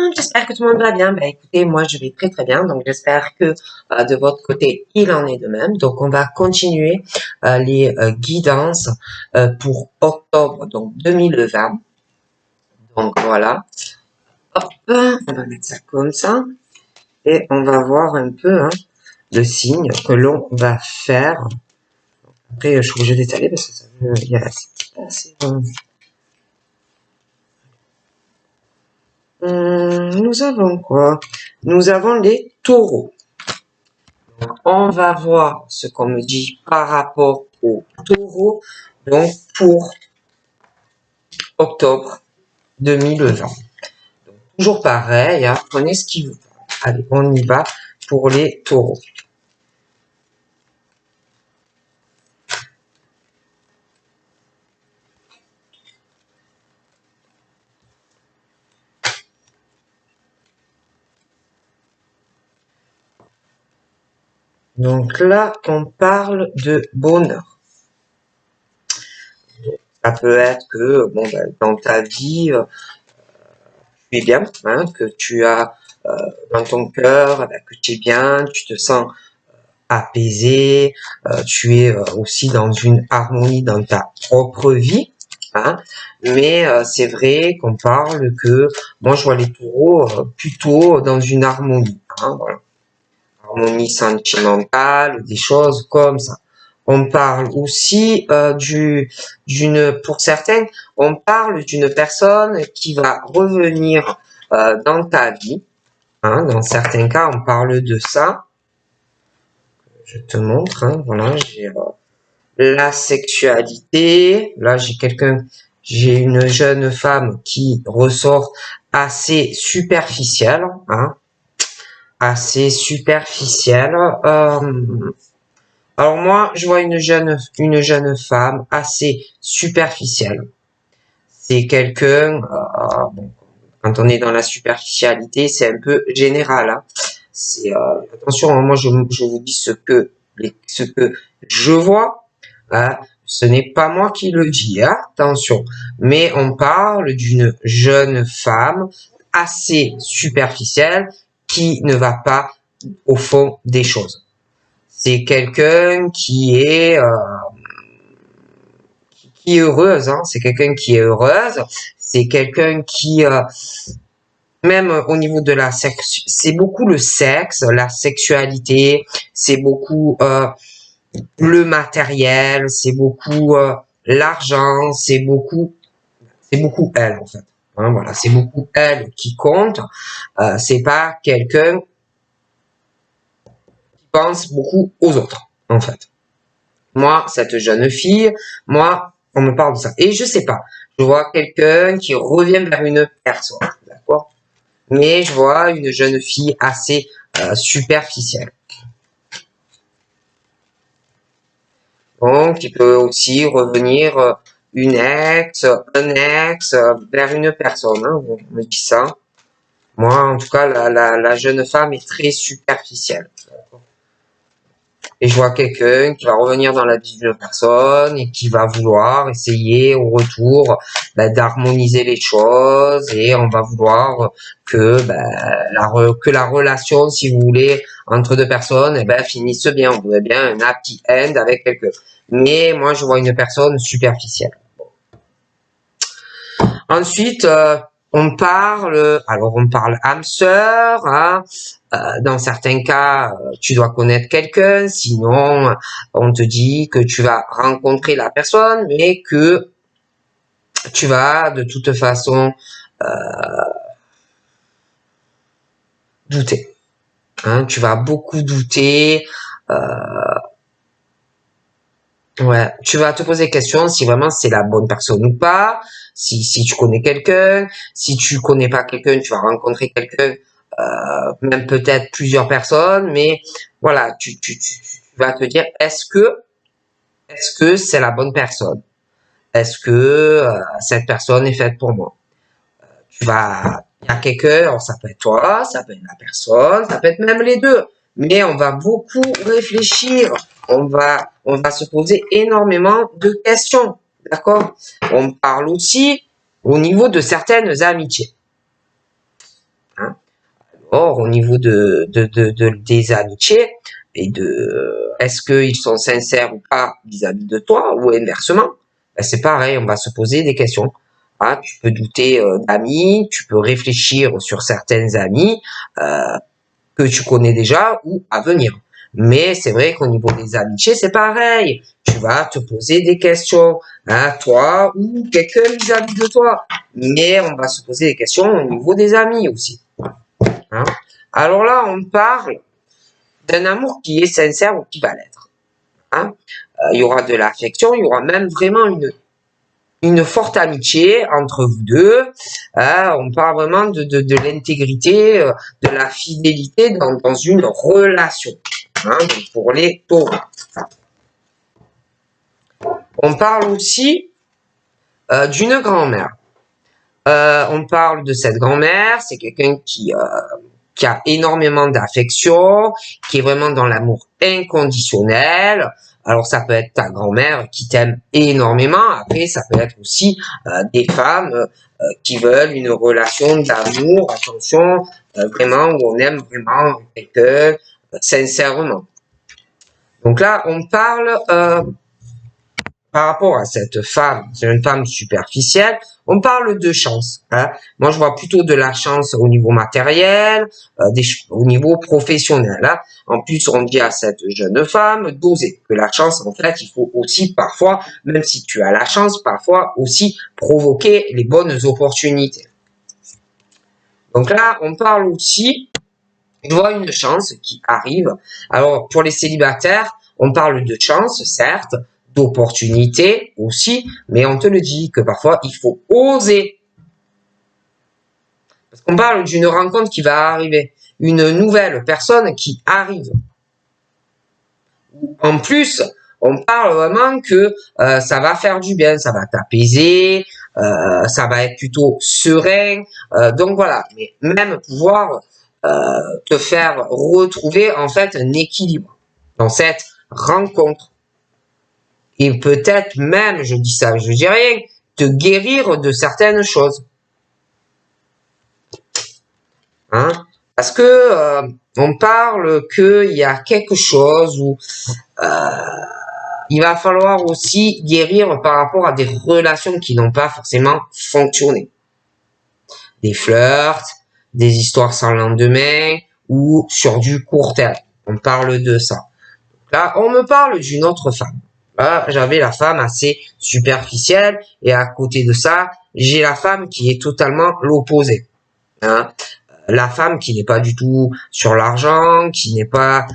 monde, j'espère que tout le monde va bien. Ben écoutez, moi je vais très très bien, donc j'espère que de votre côté il en est de même. Donc on va continuer les guidances pour octobre donc 2020. Donc voilà, hop, on va mettre ça comme ça et on va voir un peu le signe que l'on va faire. Après je suis obligé d'étaler parce que ça il y a assez. Nous avons quoi? Nous avons les taureaux. Donc, on va voir ce qu'on me dit par rapport aux taureaux, donc pour octobre 2020. Donc, toujours pareil, prenez ce qui vous va. Allez, on y va pour les taureaux. Donc là, on parle de bonheur. Donc, ça peut être que bon, ben, dans ta vie, tu es bien, que tu as dans ton cœur, que tu es bien, tu te sens apaisé, tu es aussi dans une harmonie dans ta propre vie. Mais c'est vrai qu'on parle que moi je vois les taureaux plutôt dans une harmonie. Voilà. Harmonie sentimentale, des choses comme ça. On parle aussi pour certains, on parle d'une personne qui va revenir dans ta vie. Dans certains cas, on parle de ça. Je te montre, voilà, j'ai la sexualité. Là, j'ai une jeune femme qui ressort assez superficielle, assez superficielle. Alors moi, je vois une jeune femme assez superficielle. C'est quelqu'un, bon, quand on est dans la superficialité, c'est un peu général. C'est attention, moi je vous dis ce que je vois. Ce n'est pas moi qui le dis, attention. Mais on parle d'une jeune femme assez superficielle qui ne va pas au fond des choses. C'est quelqu'un qui est heureuse, c'est quelqu'un qui est heureuse, c'est quelqu'un qui même au niveau de la sexe, c'est beaucoup le sexe, la sexualité, c'est beaucoup le matériel, c'est beaucoup l'argent, c'est beaucoup elle en fait. Voilà, c'est beaucoup elle qui compte. C'est pas quelqu'un qui pense beaucoup aux autres en fait. Moi, cette jeune fille, on me parle de ça. Et je sais pas, je vois quelqu'un qui revient vers une personne, d'accord? Mais je vois une jeune fille assez superficielle. Donc, il peut aussi revenir un ex vers une personne. On me dit ça. Moi, en tout cas, la jeune femme est très superficielle. Et je vois quelqu'un qui va revenir dans la vie d'une personne et qui va vouloir essayer au retour d'harmoniser les choses, et on va vouloir que la relation, si vous voulez, entre deux personnes finisse bien. On voudrait bien un happy end avec quelqu'un. Mais moi, je vois une personne superficielle. Ensuite, on parle âme sœur. Dans certains cas, tu dois connaître quelqu'un, sinon on te dit que tu vas rencontrer la personne, mais que tu vas de toute façon douter. Tu vas beaucoup douter. Ouais, tu vas te poser des questions si vraiment c'est la bonne personne ou pas, si tu connais quelqu'un, si tu connais pas quelqu'un, tu vas rencontrer quelqu'un, même peut-être plusieurs personnes, mais voilà, tu vas te dire est-ce que c'est la bonne personne? Est-ce que cette personne est faite pour moi? Il y a quelqu'un, alors ça peut être toi, ça peut être la personne, ça peut être même les deux, mais on va beaucoup réfléchir, on va se poser énormément de questions, d'accord? On parle aussi au niveau de certaines amitiés. Hein. Or, au niveau des amitiés et est-ce qu'ils sont sincères ou pas vis-à-vis de toi ou inversement, ben c'est pareil, on va se poser des questions. Hein, tu peux douter d'amis, tu peux réfléchir sur certains amis que tu connais déjà ou à venir. Mais c'est vrai qu'au niveau des amitiés, c'est pareil. Tu vas te poser des questions, hein, toi ou quelqu'un vis-à-vis de toi. Mais on va se poser des questions au niveau des amis aussi. Hein. Alors là, on parle d'un amour qui est sincère ou qui va l'être. Hein. Il y aura de l'affection, il y aura même vraiment une forte amitié entre vous deux. On parle vraiment de l'intégrité, de la fidélité dans une relation. Hein, donc pour les taureaux. On parle aussi d'une grand-mère. On parle de cette grand-mère, c'est quelqu'un qui a énormément d'affection, qui est vraiment dans l'amour inconditionnel. Alors ça peut être ta grand-mère qui t'aime énormément. Après, ça peut être aussi des femmes qui veulent une relation d'amour, attention, vraiment où on aime vraiment quelqu'un sincèrement. Donc là, on parle par rapport à cette femme, c'est une femme superficielle, on parle de chance. Hein. Moi, je vois plutôt de la chance au niveau matériel, au niveau professionnel. Hein. En plus, on dit à cette jeune femme d'oser. Que la chance, en fait, il faut aussi parfois, même si tu as la chance, parfois aussi provoquer les bonnes opportunités. Donc là, on parle aussi, je vois une chance qui arrive. Alors, pour les célibataires, on parle de chance, certes, d'opportunité aussi, mais on te le dit que parfois, il faut oser. Parce qu'on parle d'une rencontre qui va arriver, une nouvelle personne qui arrive. En plus, on parle vraiment que ça va faire du bien, ça va t'apaiser, ça va être plutôt serein. Donc voilà, mais même pouvoir te faire retrouver en fait un équilibre dans cette rencontre. Et peut-être même, je dis ça, je dis rien, te guérir de certaines choses. Hein? Parce que on parle qu'il y a quelque chose où il va falloir aussi guérir par rapport à des relations qui n'ont pas forcément fonctionné. Des flirts, des histoires sans lendemain ou sur du court terme. On parle de ça. Là, on me parle d'une autre femme. Là, j'avais la femme assez superficielle et à côté de ça, j'ai la femme qui est totalement l'opposé. Hein. La femme qui n'est pas du tout sur l'argent, qui n'est pas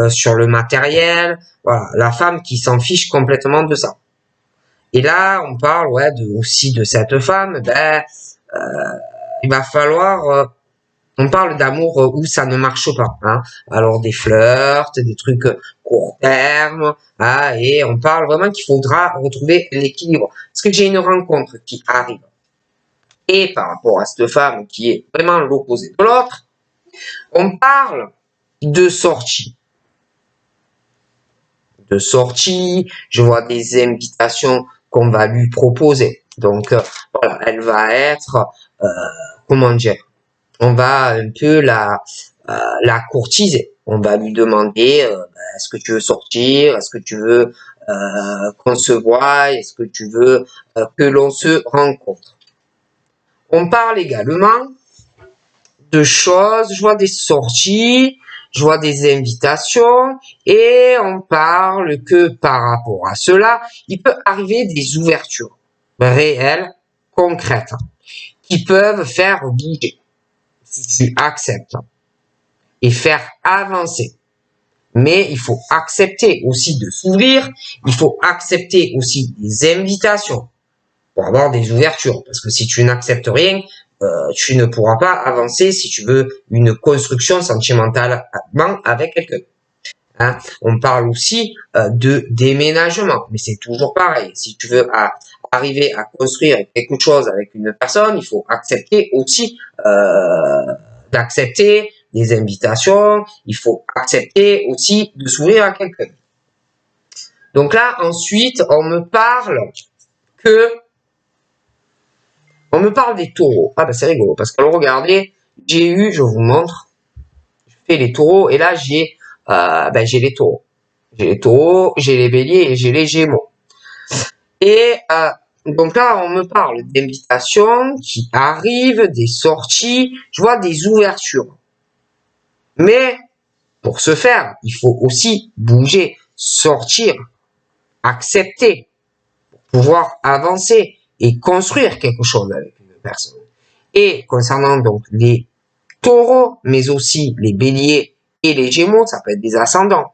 sur le matériel. Voilà, la femme qui s'en fiche complètement de ça. Et là, on parle aussi de cette femme. Il va falloir on parle d'amour où ça ne marche pas. Hein. Alors des flirts, des trucs court terme, hein, et on parle vraiment qu'il faudra retrouver l'équilibre. Parce que j'ai une rencontre qui arrive. Et par rapport à cette femme qui est vraiment l'opposé de l'autre, on parle de sortie. De sortie, je vois des invitations qu'on va lui proposer. Donc voilà, elle va être, comment dire, on va un peu la courtiser. On va lui demander est-ce que tu veux sortir, est-ce que tu veux qu'on se voie, est-ce que tu veux que l'on se rencontre. On parle également de choses, je vois des sorties, je vois des invitations et on parle que par rapport à cela, il peut arriver des ouvertures réelles, concrètes, qui peuvent faire bouger si tu acceptes et faire avancer. Mais il faut accepter aussi de s'ouvrir, il faut accepter aussi des invitations pour avoir des ouvertures. Parce que si tu n'acceptes rien, tu ne pourras pas avancer si tu veux une construction sentimentalement avec quelqu'un. Hein. On parle aussi de déménagement, mais c'est toujours pareil. Si tu veux arriver à construire quelque chose avec une personne, il faut accepter aussi d'accepter des invitations, il faut accepter aussi de s'ouvrir à quelqu'un. Donc là, ensuite, on me parle des taureaux. Ah ben c'est rigolo, parce que regardez, j'ai eu, je vous montre, je fais les taureaux et là j'ai les taureaux. J'ai les taureaux, j'ai les béliers et j'ai les gémeaux. Et donc là, on me parle d'invitations qui arrivent, des sorties, je vois des ouvertures. Mais pour ce faire, il faut aussi bouger, sortir, accepter, pouvoir avancer et construire quelque chose avec une personne. Et concernant donc les taureaux, mais aussi les béliers et les gémeaux, ça peut être des ascendants.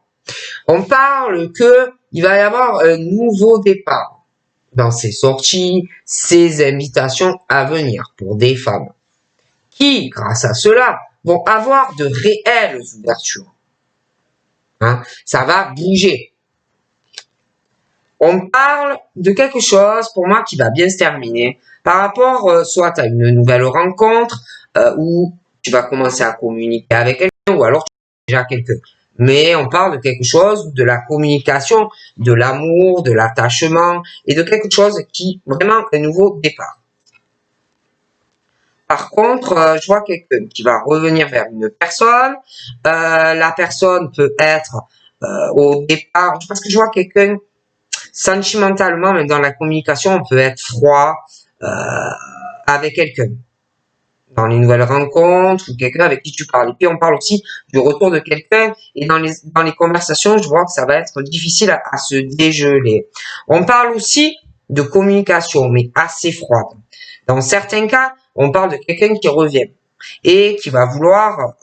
On parle que il va y avoir un nouveau départ dans ces sorties, ces invitations à venir pour des femmes qui, grâce à cela, vont avoir de réelles ouvertures. Hein, ça va bouger. On parle de quelque chose pour moi qui va bien se terminer par rapport soit à une nouvelle rencontre où tu vas commencer à communiquer avec quelqu'un ou alors tu as déjà quelqu'un. Mais on parle de quelque chose, de la communication, de l'amour, de l'attachement et de quelque chose qui vraiment un nouveau départ. Par contre, je vois quelqu'un qui va revenir vers une personne. La personne peut être au départ, parce que je vois quelqu'un sentimentalement, même dans la communication, on peut être froid avec quelqu'un. Dans les nouvelles rencontres ou quelqu'un avec qui tu parles. Et puis on parle aussi du retour de quelqu'un et dans les conversations, je vois que ça va être difficile à se dégeler. On parle aussi de communication, mais assez froide. Dans certains cas, on parle de quelqu'un qui revient et qui va vouloir,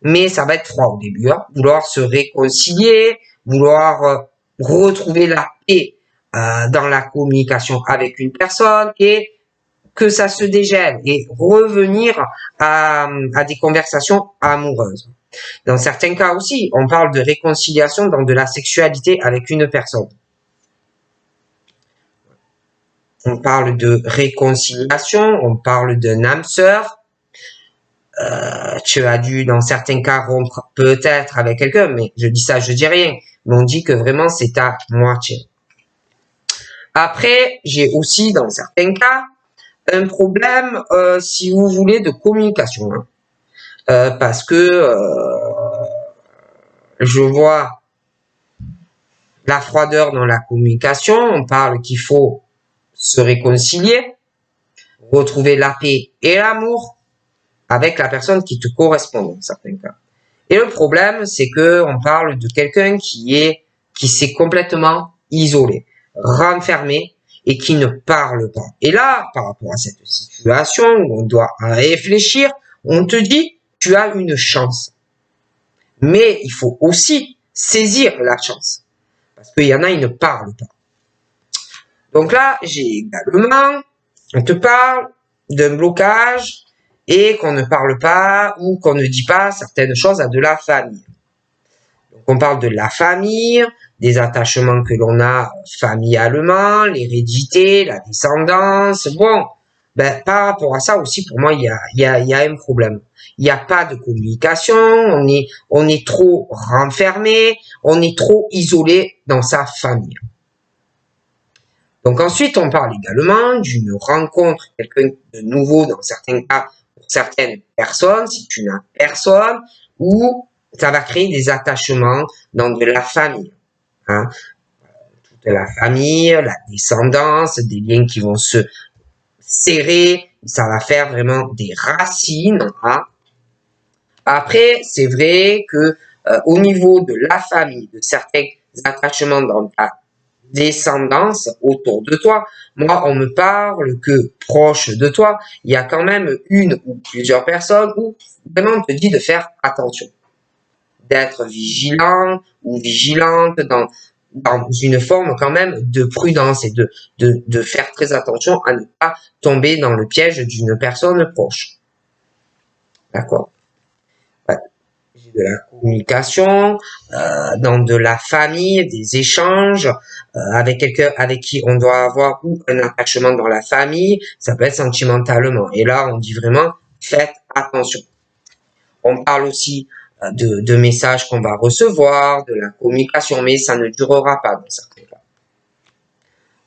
mais ça va être froid au début, hein, vouloir se réconcilier, vouloir retrouver la paix dans la communication avec une personne et que ça se dégèle et revenir à des conversations amoureuses. Dans certains cas aussi, on parle de réconciliation dans de la sexualité avec une personne. On parle de réconciliation, on parle d'un âme sœur. Tu as dû, dans certains cas, rompre peut-être avec quelqu'un, mais je dis ça, je dis rien. Mais on dit que vraiment, c'est ta moitié. Après, j'ai aussi, dans certains cas, un problème, si vous voulez, de communication. Hein. Parce que je vois la froideur dans la communication. On parle qu'il faut se réconcilier, retrouver la paix et l'amour avec la personne qui te correspond dans certains cas. Et le problème, c'est que on parle de quelqu'un qui s'est complètement isolé, renfermé et qui ne parle pas. Et là, par rapport à cette situation où on doit réfléchir, on te dit, tu as une chance. Mais il faut aussi saisir la chance. Parce qu'il y en a, ils ne parlent pas. Donc là, j'ai également, on te parle d'un blocage et qu'on ne parle pas ou qu'on ne dit pas certaines choses à de la famille. Donc on parle de la famille, des attachements que l'on a familialement, l'hérédité, la descendance. Bon, ben, par rapport à ça aussi, pour moi, il y a un problème. Il n'y a pas de communication, on est trop renfermé, on est trop isolé dans sa famille. Donc ensuite, on parle également d'une rencontre, quelqu'un de nouveau dans certains cas, pour certaines personnes, si tu n'as personne, ou ça va créer des attachements dans de la famille. Hein. Toute la famille, la descendance, des liens qui vont se serrer, ça va faire vraiment des racines. Hein. Après, c'est vrai que au niveau de la famille, de certains attachements dans ta descendance autour de toi, moi, on me parle que proche de toi, il y a quand même une ou plusieurs personnes où vraiment on te dit de faire attention, d'être vigilant ou vigilante dans une forme quand même de prudence et de faire très attention à ne pas tomber dans le piège d'une personne proche. D'accord? De la communication, dans de la famille, des échanges avec quelqu'un avec qui on doit avoir ou un attachement dans la famille, ça peut être sentimentalement. Et là, on dit vraiment, faites attention. On parle aussi de messages qu'on va recevoir, de la communication, mais ça ne durera pas dans certains cas.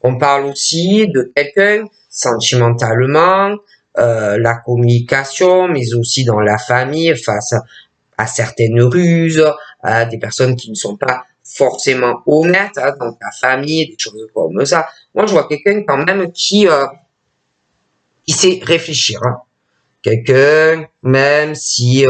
On parle aussi de quelqu'un sentimentalement, la communication, mais aussi dans la famille face à certaines ruses, à des personnes qui ne sont pas forcément honnêtes, hein, dans ta famille, des choses comme ça. Moi, je vois quelqu'un quand même qui sait réfléchir, hein. Quelqu'un, même si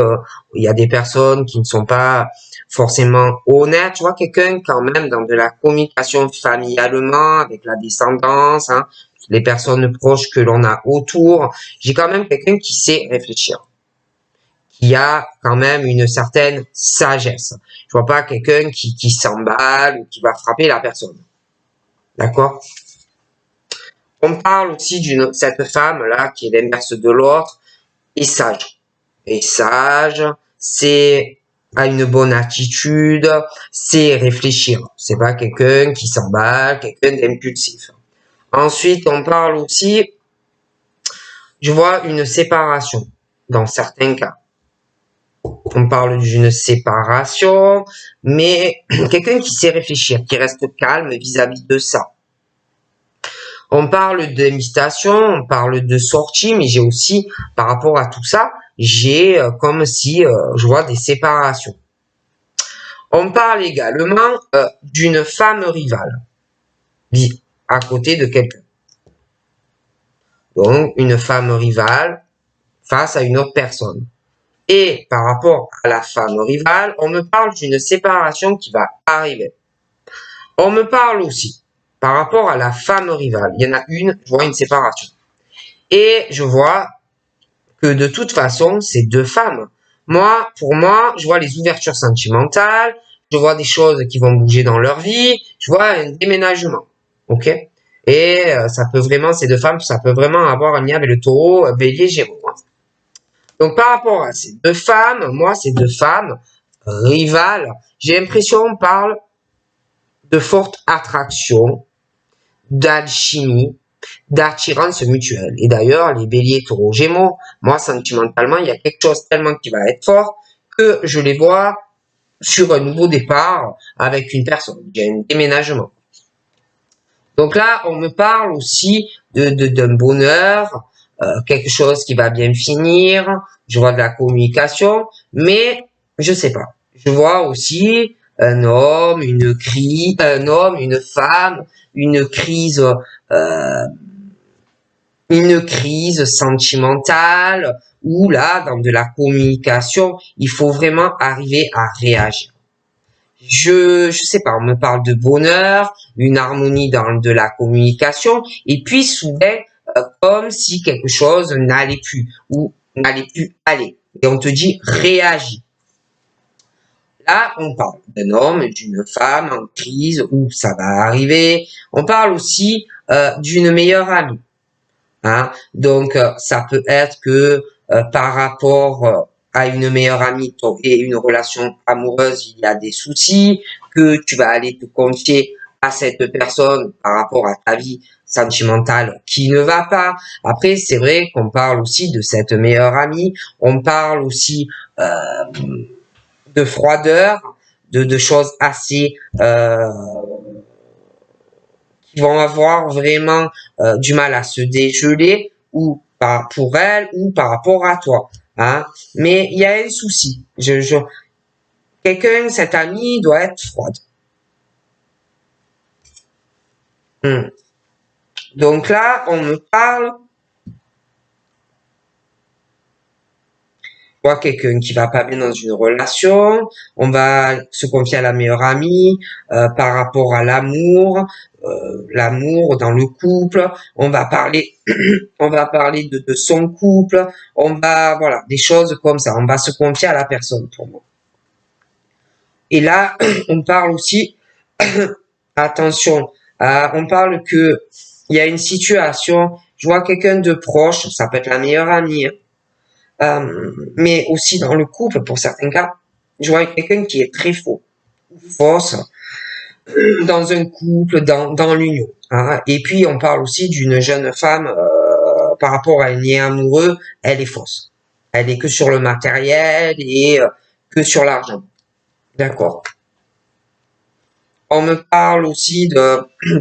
il y a des personnes qui ne sont pas forcément honnêtes, tu vois, quelqu'un quand même dans de la communication familialement, avec la descendance, hein, les personnes proches que l'on a autour, j'ai quand même quelqu'un qui sait réfléchir, qui a quand même une certaine sagesse. Je vois pas quelqu'un qui s'emballe ou qui va frapper la personne. D'accord? On parle aussi cette femme là qui est l'inverse de l'autre, est sage. Est sage, c'est a une bonne attitude, c'est réfléchir. C'est pas quelqu'un qui s'emballe, quelqu'un d'impulsif. Ensuite, on parle aussi, je vois une séparation dans certains cas. On parle d'une séparation, mais quelqu'un qui sait réfléchir, qui reste calme vis-à-vis de ça. On parle d'invitation, on parle de sortie, mais j'ai aussi, par rapport à tout ça, j'ai comme si je vois des séparations. On parle également d'une femme rivale, à côté de quelqu'un. Donc, une femme rivale face à une autre personne. Et par rapport à la femme rivale, on me parle d'une séparation qui va arriver. On me parle aussi, par rapport à la femme rivale, il y en a une, je vois une séparation. Et je vois que de toute façon, c'est deux femmes. Moi, pour moi, je vois les ouvertures sentimentales, je vois des choses qui vont bouger dans leur vie, je vois un déménagement. Ok? Et ça peut vraiment, ces deux femmes, ça peut vraiment avoir un lien avec le taureau, bélier, gémeaux. Donc par rapport à ces deux femmes, moi, ces deux femmes rivales, j'ai l'impression on parle de forte attraction, d'alchimie, d'attirance mutuelle. Et d'ailleurs, les béliers, taureaux, gémeaux, moi, sentimentalement, il y a quelque chose tellement qui va être fort que je les vois sur un nouveau départ avec une personne. Il y a un déménagement. Donc là, on me parle aussi d'un bonheur, quelque chose qui va bien finir. Je vois de la communication, mais je sais pas. Je vois aussi un homme, une femme, une crise, euh, une crise sentimentale. Où là, dans de la communication, il faut vraiment arriver à réagir. Je sais pas, on me parle de bonheur, une harmonie dans de la communication, et puis soudain, comme si quelque chose n'allait plus, ou n'allait plus aller. Et on te dit, réagis. Là, on parle d'un homme, d'une femme en crise, où ça va arriver. On parle aussi d'une meilleure amie. Hein. Donc, ça peut être que par rapport à une meilleure amie et une relation amoureuse, il y a des soucis, que tu vas aller te confier à cette personne par rapport à ta vie sentimentale qui ne va pas. Après, c'est vrai qu'on parle aussi de cette meilleure amie, on parle aussi de froideur, de choses assez qui vont avoir vraiment du mal à se dégeler ou pour elle ou par rapport à toi. Hein. Mais il y a un souci. Quelqu'un, cet ami, doit être froide. Donc là, on me parle quelqu'un qui va pas bien dans une relation, on va se confier à la meilleure amie par rapport à l'amour dans le couple, on va parler on va parler de son couple, on va voilà des choses comme ça, on va se confier à la personne pour moi. Et là, on parle aussi attention, on parle que il y a une situation, je vois quelqu'un de proche, ça peut être la meilleure amie. Mais aussi dans le couple, pour certains cas, je vois quelqu'un qui est très faux, fausse, dans un couple, dans l'union. Hein. Et puis, on parle aussi d'une jeune femme, par rapport à un lien amoureux, elle est fausse. Elle est que sur le matériel et que sur l'argent. D'accord. On me parle aussi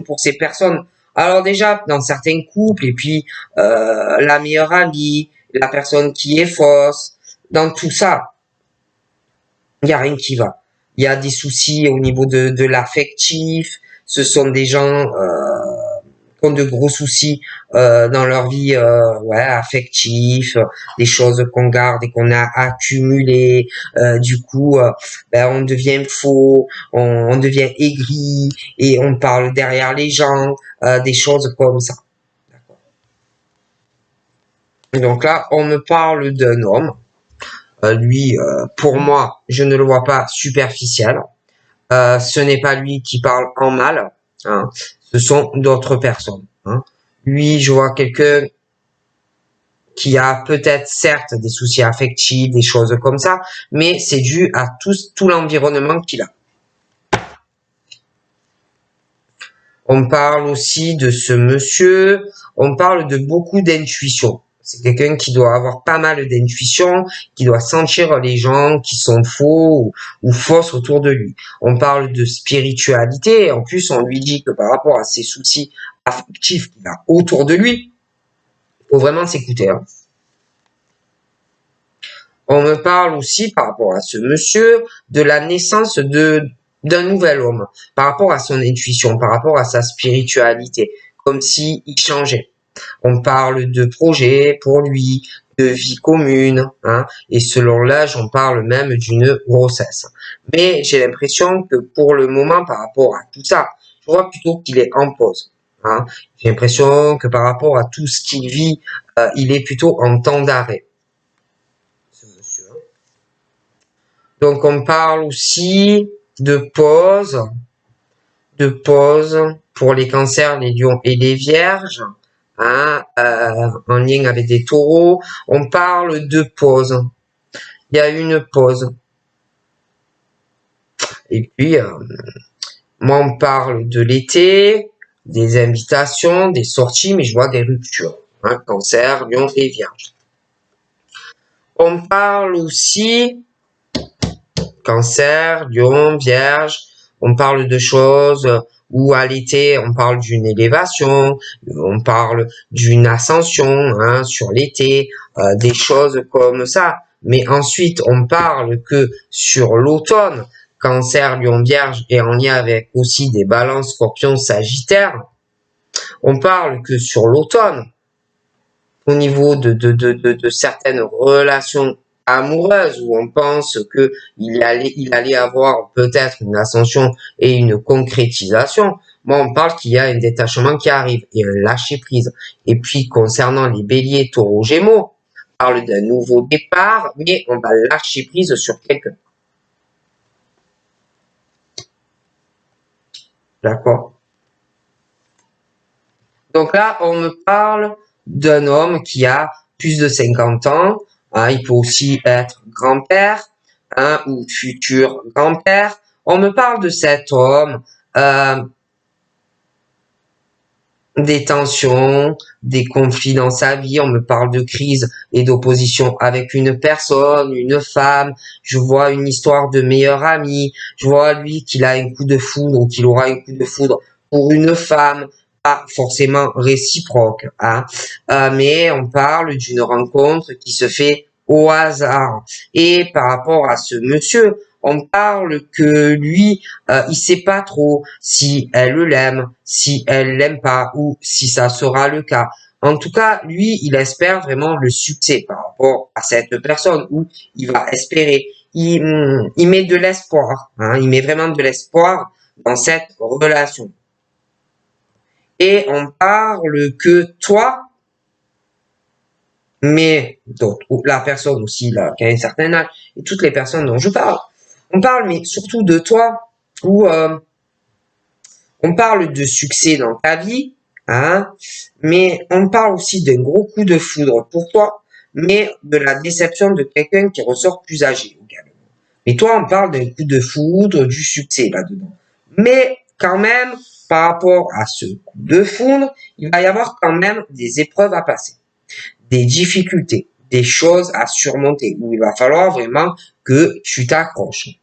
pour ces personnes Alors déjà, dans certains couples, et puis la meilleure amie, la personne qui est fausse, dans tout ça, il n'y a rien qui va. Il y a des soucis au niveau de l'affectif. Ce sont des gens qui ont de gros soucis dans leur vie ouais, affectif, des choses qu'on garde et qu'on a accumulées. Du coup, ben, on devient faux, on devient aigri et on parle derrière les gens, des choses comme ça. Et donc là, on me parle d'un homme. Lui, pour moi, je ne le vois pas superficiel. Ce n'est pas lui qui parle en mal, hein. Ce sont d'autres personnes, hein. Lui, je vois quelqu'un qui a peut-être certes des soucis affectifs, des choses comme ça, mais c'est dû à tout l'environnement qu'il a. On parle aussi de ce monsieur, on parle de beaucoup d'intuition. C'est quelqu'un qui doit avoir pas mal d'intuition, qui doit sentir les gens qui sont faux ou fausses autour de lui. On parle de spiritualité, en plus on lui dit que par rapport à ses soucis affectifs qu'il a autour de lui, il faut vraiment s'écouter, hein. On me parle aussi par rapport à ce monsieur de la naissance d'un nouvel homme, par rapport à son intuition, par rapport à sa spiritualité, comme s'il changeait. On parle de projet pour lui, de vie commune, hein, et selon l'âge, on parle même d'une grossesse. Mais j'ai l'impression que pour le moment, par rapport à tout ça, je vois plutôt qu'il est en pause, hein. J'ai l'impression que par rapport à tout ce qu'il vit, il est plutôt en temps d'arrêt, ce monsieur. Donc on parle aussi de pause pour les cancers, les lions et les vierges, hein, en lien avec des taureaux. On parle de pause. Il y a une pause. Et puis, moi, on parle de l'été, des invitations, des sorties, mais je vois des ruptures, hein, cancer, lion et vierge. On parle aussi cancer, lion, vierge. On parle de choses où à l'été, on parle d'une élévation, on parle d'une ascension, hein, sur l'été, des choses comme ça. Mais ensuite, on parle que sur l'automne, cancer, lion, vierge est en lien avec aussi des balances, scorpions, sagittaires. On parle que sur l'automne, au niveau de certaines relations amoureuses où on pense que il allait avoir peut-être une ascension et une concrétisation. Moi, on parle qu'il y a un détachement qui arrive et un lâcher prise. Et puis, concernant les béliers, taureaux, gémeaux, on parle d'un nouveau départ, mais on va lâcher prise sur quelqu'un. D'accord? Donc là, on me parle d'un homme qui a plus de 50 ans. Hein, il peut aussi être grand-père, hein, ou futur grand-père. On me parle de cet homme, des tensions, des conflits dans sa vie. On me parle de crise et d'opposition avec une personne, une femme. Je vois une histoire de meilleur ami. Je vois lui qu'il a un coup de foudre ou qu'il aura un coup de foudre pour une femme. Pas forcément réciproque, hein. Mais on parle d'une rencontre qui se fait au hasard. Et par rapport à ce monsieur, on parle que lui, il sait pas trop si elle l'aime, si elle l'aime pas, ou si ça sera le cas. En tout cas, lui, il espère vraiment le succès par rapport à cette personne, ou il va espérer. Il met de l'espoir, hein, il met vraiment de l'espoir dans cette relation. Et on parle que toi, mais donc la personne aussi là, qui a un certain âge, et toutes les personnes dont je parle, on parle mais surtout de toi, où on parle de succès dans ta vie, hein, mais on parle aussi d'un gros coup de foudre pour toi, mais de la déception de quelqu'un qui ressort plus âgé également. Mais toi, on parle d'un coup de foudre, du succès là-dedans. Mais quand même, par rapport à ce coup de foudre, il va y avoir quand même des épreuves à passer, des difficultés, des choses à surmonter, où il va falloir vraiment que tu t'accroches.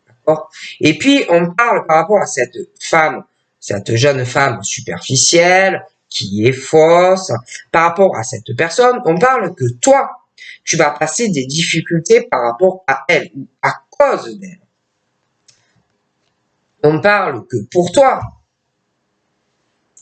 D'accord? Et puis, on parle par rapport à cette femme cette jeune femme superficielle, qui est fausse, par rapport à cette personne, on parle que toi, tu vas passer des difficultés par rapport à elle ou à cause d'elle. On parle que pour toi,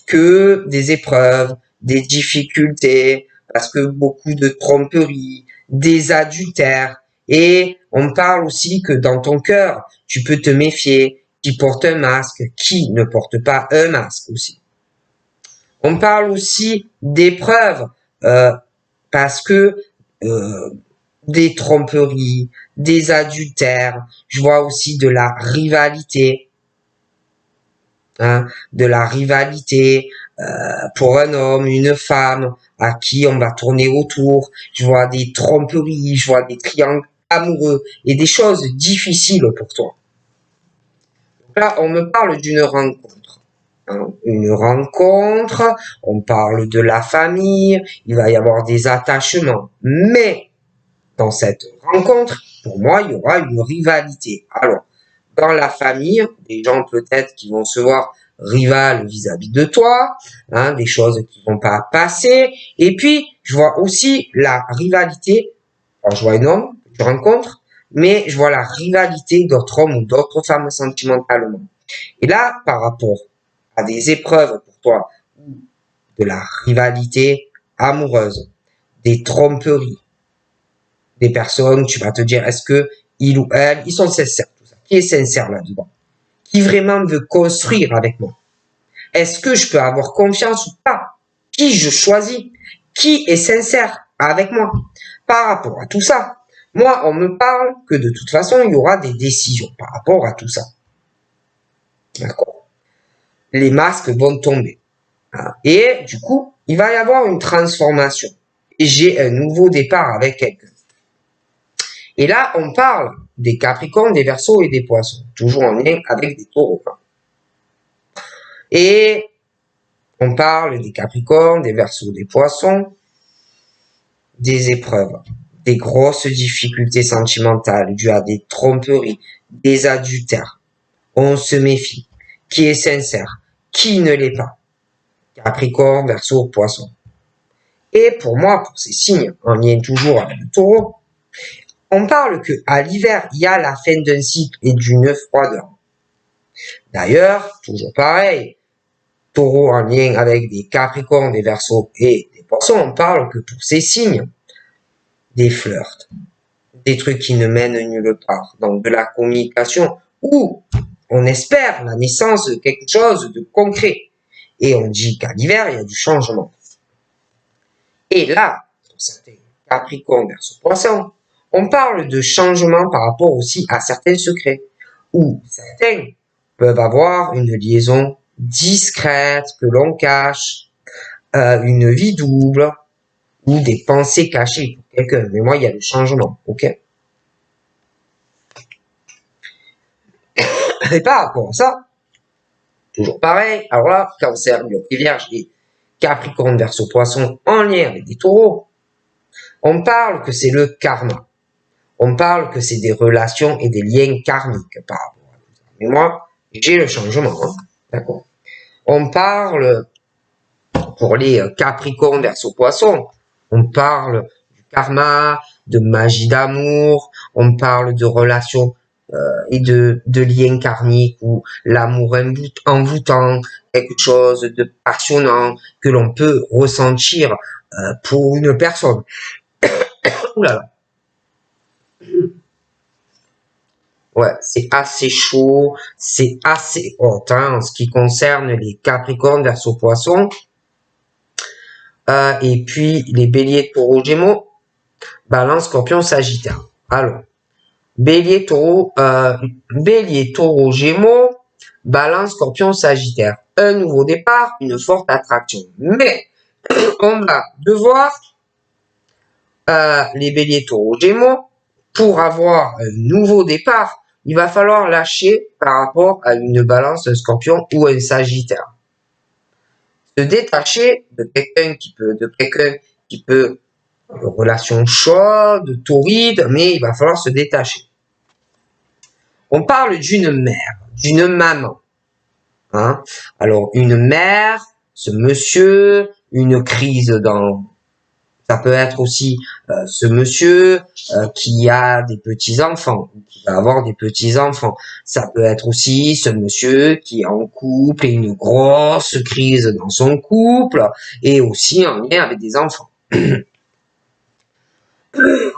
que des épreuves, des difficultés, parce que beaucoup de tromperies, des adultères, et on parle aussi que dans ton cœur, tu peux te méfier, qui porte un masque, qui ne porte pas un masque aussi. On parle aussi d'épreuves, parce que des tromperies, des adultères, je vois aussi de la rivalité, de la rivalité pour un homme, une femme à qui on va tourner autour. Je vois des tromperies, je vois des triangles amoureux et des choses difficiles pour toi. Donc là, on me parle d'une rencontre. Une rencontre, on parle de la famille, il va y avoir des attachements. Mais dans cette rencontre, pour moi, il y aura une rivalité. Alors, dans la famille, des gens peut-être qui vont se voir rival vis-à-vis de toi, des choses qui vont pas passer. Et puis, je vois aussi la rivalité. Alors, je vois un homme que tu rencontres, mais je vois la rivalité d'autres hommes ou d'autres femmes sentimentalement. Et là, par rapport à des épreuves pour toi, de la rivalité amoureuse, des tromperies, des personnes, tu vas te dire, est-ce que il ou elle, ils sont sincères, tout ça. Qui est sincère là-dedans? Qui vraiment veut construire avec moi? Est-ce que je peux avoir confiance ou pas? Qui je choisis? Qui est sincère avec moi? Par rapport à tout ça, moi, on me parle que de toute façon, il y aura des décisions par rapport à tout ça. D'accord? Les masques vont tomber. Et du coup, il va y avoir une transformation. Et j'ai un nouveau départ avec quelqu'un. Et là, on parle des Capricornes, des Verseaux et des Poissons, toujours en lien avec des Taureaux. Et on parle des Capricornes, des Verseaux, des Poissons, des épreuves, des grosses difficultés sentimentales dues à des tromperies, des adultères. On se méfie. Qui est sincère? Qui ne l'est pas? Capricorne, Verseau, Poisson. Et pour moi, pour ces signes, en lien toujours avec le Taureau, on parle que à l'hiver, il y a la fin d'un cycle et d'une froideur. D'ailleurs, toujours pareil, Taureau en lien avec des Capricornes, des Verseaux et des Poissons, on parle que pour ces signes, des flirts, des trucs qui ne mènent nulle part, donc de la communication, où on espère la naissance de quelque chose de concret. Et on dit qu'à l'hiver, il y a du changement. Et là, pour certains Capricornes, Verseaux, Poissons, on parle de changement par rapport aussi à certains secrets, où certains peuvent avoir une liaison discrète que l'on cache, une vie double, ou des pensées cachées pour quelqu'un. Mais moi, il y a le changement, ok? Et par rapport à ça, toujours pareil, alors là, Cancer, Lion et Vierge et Capricorne, Verseau, Poisson en lien avec des Taureaux, on parle que c'est le karma. On parle que c'est des relations et des liens karmiques par rapport à tout ça. Mais moi, j'ai le changement, d'accord? On parle, pour les Capricornes, Verseau, Poisson, on parle du karma, de magie d'amour, on parle de relations et de liens karmiques où l'amour envoûtant, quelque chose de passionnant que l'on peut ressentir pour une personne. Ouh là là. Ouais, c'est assez chaud, c'est assez hot en ce qui concerne les Capricornes, Verseau, Poissons. Et puis les Béliers, Taureaux, Gémeaux, Balance, Scorpion, Sagittaire. Alors, Bélier, Taureau, Gémeaux, Balance, Scorpion, Sagittaire. Un nouveau départ, une forte attraction. Mais on va devoir les Béliers, Taureaux, Gémeaux, pour avoir un nouveau départ, il va falloir lâcher par rapport à une Balance, un Scorpion ou un Sagittaire. Se détacher de quelqu'un qui peut une relation chaude, torride, mais il va falloir se détacher. On parle d'une mère, d'une maman, Hein. Alors, une mère, ce monsieur, une crise dans... Ça peut être aussi ce monsieur qui a des petits-enfants, qui va avoir des petits-enfants. Ça peut être aussi ce monsieur qui est en couple et une grosse crise dans son couple et aussi en lien avec des enfants.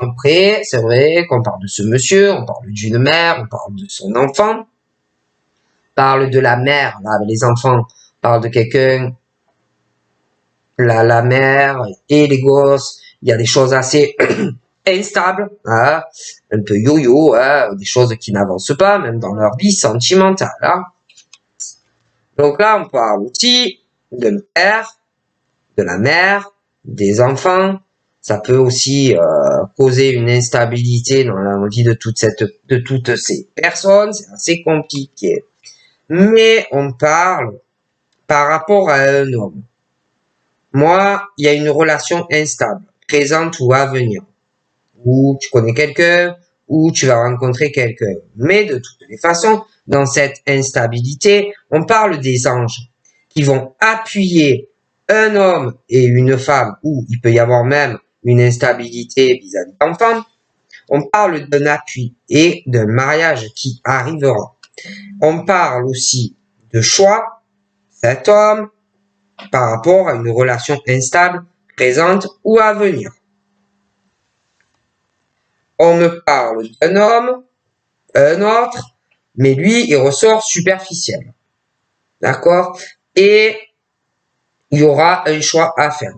Après, c'est vrai qu'on parle de ce monsieur, on parle d'une mère, on parle de son enfant, on parle de la mère, là, les enfants parlent de quelqu'un, la mère et les gosses, il y a des choses assez instables, hein, un peu yo-yo, hein, des choses qui n'avancent pas, même dans leur vie sentimentale. Hein. Donc là, on parle aussi de père, de la mère, des enfants. Ça peut aussi causer une instabilité dans la vie de toutes ces personnes. C'est assez compliqué. Mais on parle par rapport à un homme. Moi, il y a une relation instable, présente ou à venir, où tu connais quelqu'un, où tu vas rencontrer quelqu'un. Mais de toutes les façons, dans cette instabilité, on parle des anges qui vont appuyer un homme et une femme, où il peut y avoir même une instabilité vis-à-vis d'enfants. On parle d'un appui et d'un mariage qui arrivera. On parle aussi de choix, cet homme, par rapport à une relation instable, présente ou à venir. On me parle d'un homme, un autre, mais lui, il ressort superficiel. D'accord? Et il y aura un choix à faire.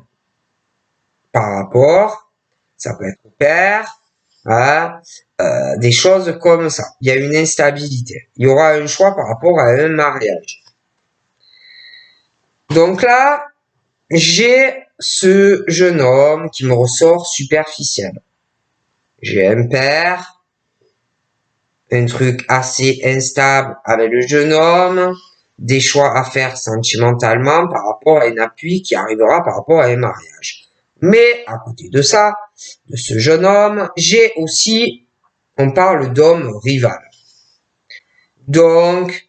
Par rapport, ça peut être au père, à des choses comme ça. Il y a une instabilité. Il y aura un choix par rapport à un mariage. Donc là, j'ai ce jeune homme qui me ressort superficiel. J'ai un père, un truc assez instable avec le jeune homme, des choix à faire sentimentalement par rapport à un appui qui arrivera par rapport à un mariage. Mais à côté de ça, de ce jeune homme, j'ai aussi, on parle d'homme rival. Donc,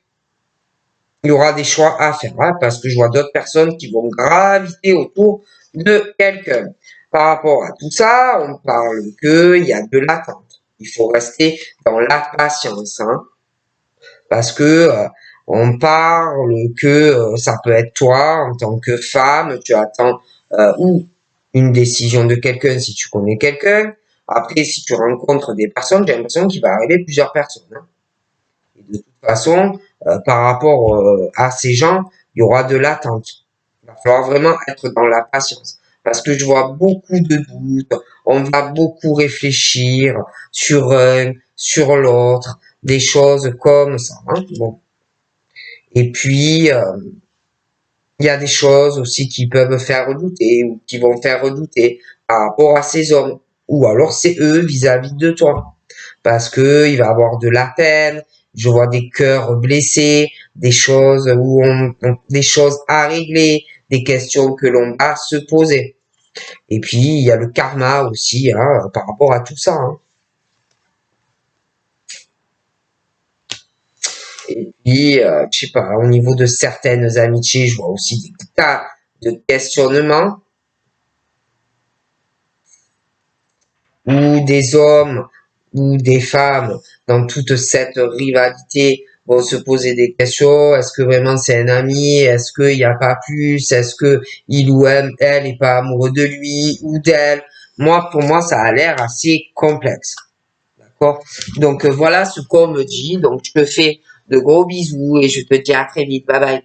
il y aura des choix à faire, hein, parce que je vois d'autres personnes qui vont graviter autour de quelqu'un. Par rapport à tout ça, on parle qu'il y a de l'attente. Il faut rester dans la patience, hein, parce que on parle que ça peut être toi en tant que femme, tu attends ou une décision de quelqu'un si tu connais quelqu'un. Après, si tu rencontres des personnes, j'ai l'impression qu'il va arriver plusieurs personnes. Hein. Et de toute façon, par rapport à ces gens, il y aura de l'attente. Il va falloir vraiment être dans la patience. Parce que je vois beaucoup de doutes, on va beaucoup réfléchir sur un, sur l'autre, des choses comme ça. Hein. Bon. Et puis, il y a des choses aussi qui peuvent faire redouter ou qui vont faire redouter par rapport à ces hommes. Ou alors c'est eux vis-à-vis de toi. Parce que il va avoir de la peine, je vois des cœurs blessés, des choses des choses à régler, des questions que l'on va se poser. Et puis il y a le karma aussi, hein, par rapport à tout ça. Hein. Et puis, je sais pas, au niveau de certaines amitiés, je vois aussi des tas de questionnements où des hommes ou des femmes dans toute cette rivalité vont se poser des questions. Est-ce que vraiment c'est un ami? Est-ce qu'il n'y a pas plus? Est-ce que il ou elle est pas amoureux de lui ou d'elle? Moi, pour moi, ça a l'air assez complexe. D'accord? Donc voilà ce qu'on me dit. Donc je te fais de gros bisous et je te dis à très vite. Bye bye.